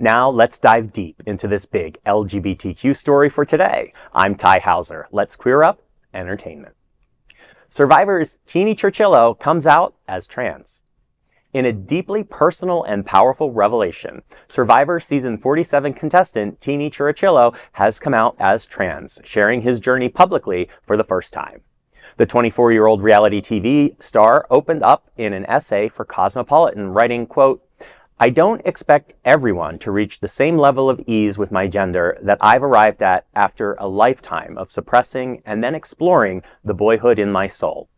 Now let's dive deep into this big LGBTQ story for today. I'm Ty Hauser. Let's queer up entertainment. Survivor's Teeny Chirichillo comes out as trans. In a deeply personal and powerful revelation, Survivor Season 47 contestant Teeny Chirichillo has come out as trans, sharing his journey publicly for the first time. The 24-year-old reality TV star opened up in an essay for Cosmopolitan, writing, quote, "I don't expect everyone to reach the same level of ease with my gender that I've arrived at after a lifetime of suppressing and then exploring the boyhood in my soul.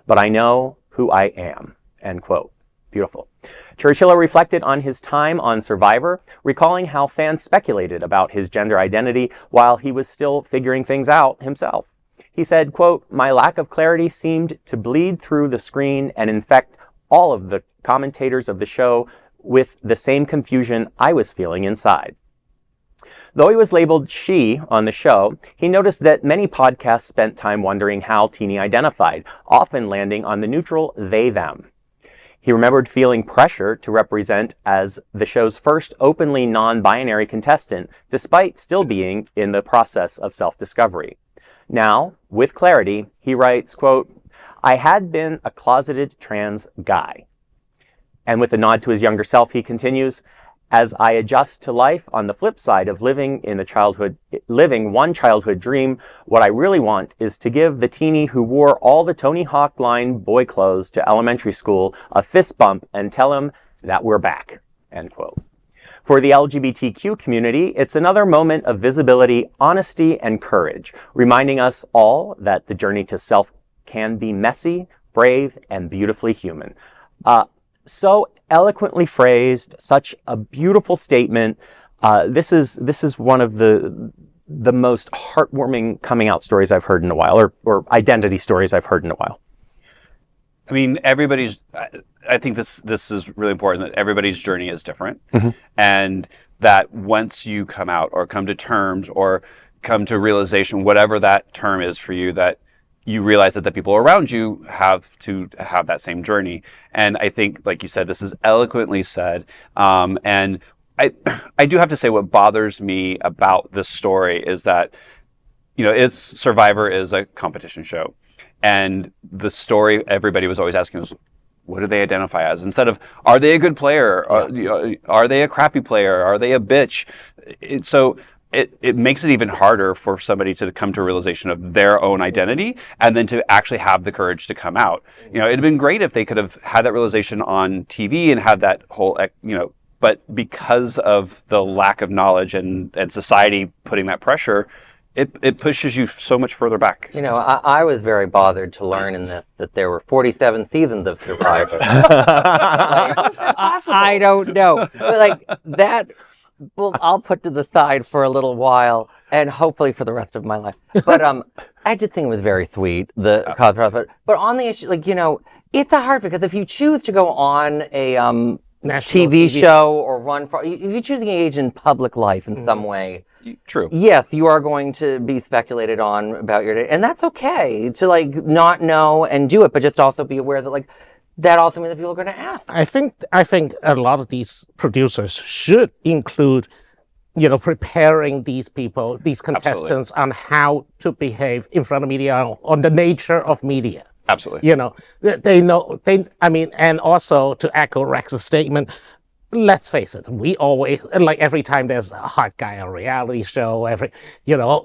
But I know who I am," end quote. Beautiful. Chirichillo reflected on his time on Survivor, recalling how fans speculated about his gender identity while he was still figuring things out himself. He said, quote, "My lack of clarity seemed to bleed through the screen and infect all of the commentators of the show with the same confusion I was feeling inside." Though he was labeled she on the show, he noticed that many podcasts spent time wondering how Teeny identified, often landing on the neutral they-them. He remembered feeling pressure to represent as the show's first openly non-binary contestant, despite still being in the process of self-discovery. Now, with clarity, he writes, quote, "I had been a closeted trans guy." And with a nod to his younger self, he continues, "As I adjust to life on the flip side of living one childhood dream, what I really want is to give the teeny who wore all the Tony Hawk line boy clothes to elementary school a fist bump and tell him that we're back," end quote. For the LGBTQ community, it's another moment of visibility, honesty, and courage, reminding us all that the journey to self can be messy, brave, and beautifully human. So eloquently phrased, such a beautiful statement. This is one of the most heartwarming coming out stories I've heard in a while, or identity stories I've heard in a while. I mean, I think this is really important, that everybody's journey is different. Mm-hmm. And that once you come out or come to terms or come to realization, whatever that term is for you, that you realize that the people around you have to have that same journey. And I think, like you said, this is eloquently said. And I do have to say, what bothers me about this story is that, Survivor is a competition show. And the story everybody was always asking was, what do they identify as? Instead of, are they a good player? Yeah. Are they a crappy player? Are they a bitch? It makes it even harder for somebody to come to a realization of their own identity and then to actually have the courage to come out. It'd been great if they could have had that realization on TV and had that whole, but because of the lack of knowledge and society putting that pressure, it pushes you so much further back. I was very bothered to learn that there were 47 seasons of Survivor. I don't know. But that, well, I'll put to the side for a little while and hopefully for the rest of my life. But I did think it was very sweet, the Cosmopolitan. But on the issue, it's hard because if you choose to go on a TV show or run for, if you choose to engage in public life in some way, true. Yes, you are going to be speculated on about your day, and that's okay to not know and do it, but just also be aware that that also means that people are going to ask. I think a lot of these producers should include, preparing these people, these contestants, on how to behave in front of media, on the nature of media. Absolutely. They know, and also to echo Rex's statement, let's face it, we always, every time there's a hot guy on a reality show,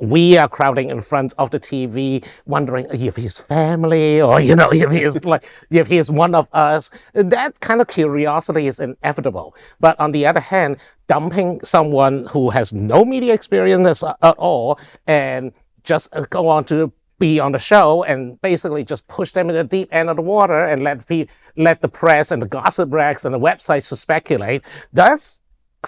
we are crowding in front of the TV, wondering if he's family or, if he's one of us. That kind of curiosity is inevitable. But on the other hand, dumping someone who has no media experience at all and just go on to be on the show and basically just push them in the deep end of the water and let the press and the gossip rags and the websites to speculate, that's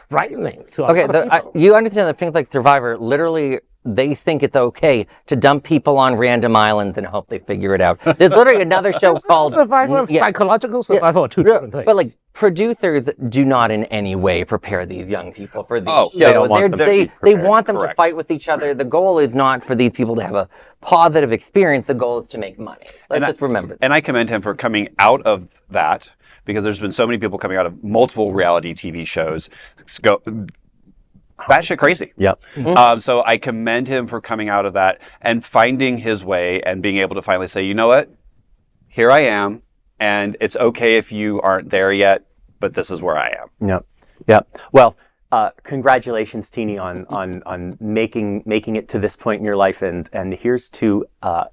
frightening to a lot of people. You understand that things like Survivor, literally, they think it's okay to dump people on random islands and hope they figure it out. There's literally another show called Survivor, psychological Survivor, are two different things. But producers do not in any way prepare these young people for these shows. They want them Correct. to fight with each other. The goal is not for these people to have a positive experience. The goal is to make money. Let's just remember that. And I commend him for coming out of that, because there's been so many people coming out of multiple reality TV shows batshit crazy. Yep. So I commend him for coming out of that and finding his way and being able to finally say, you know what, here I am, and it's okay if you aren't there yet, but this is where I am. Yep. Yep. Well, congratulations, Teeny, on making it to this point in your life, and here's to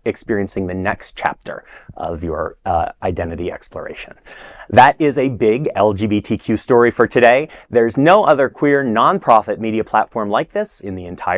experiencing the next chapter of your identity exploration. That is a big LGBTQ story for today. There's no other queer nonprofit media platform like this in the entire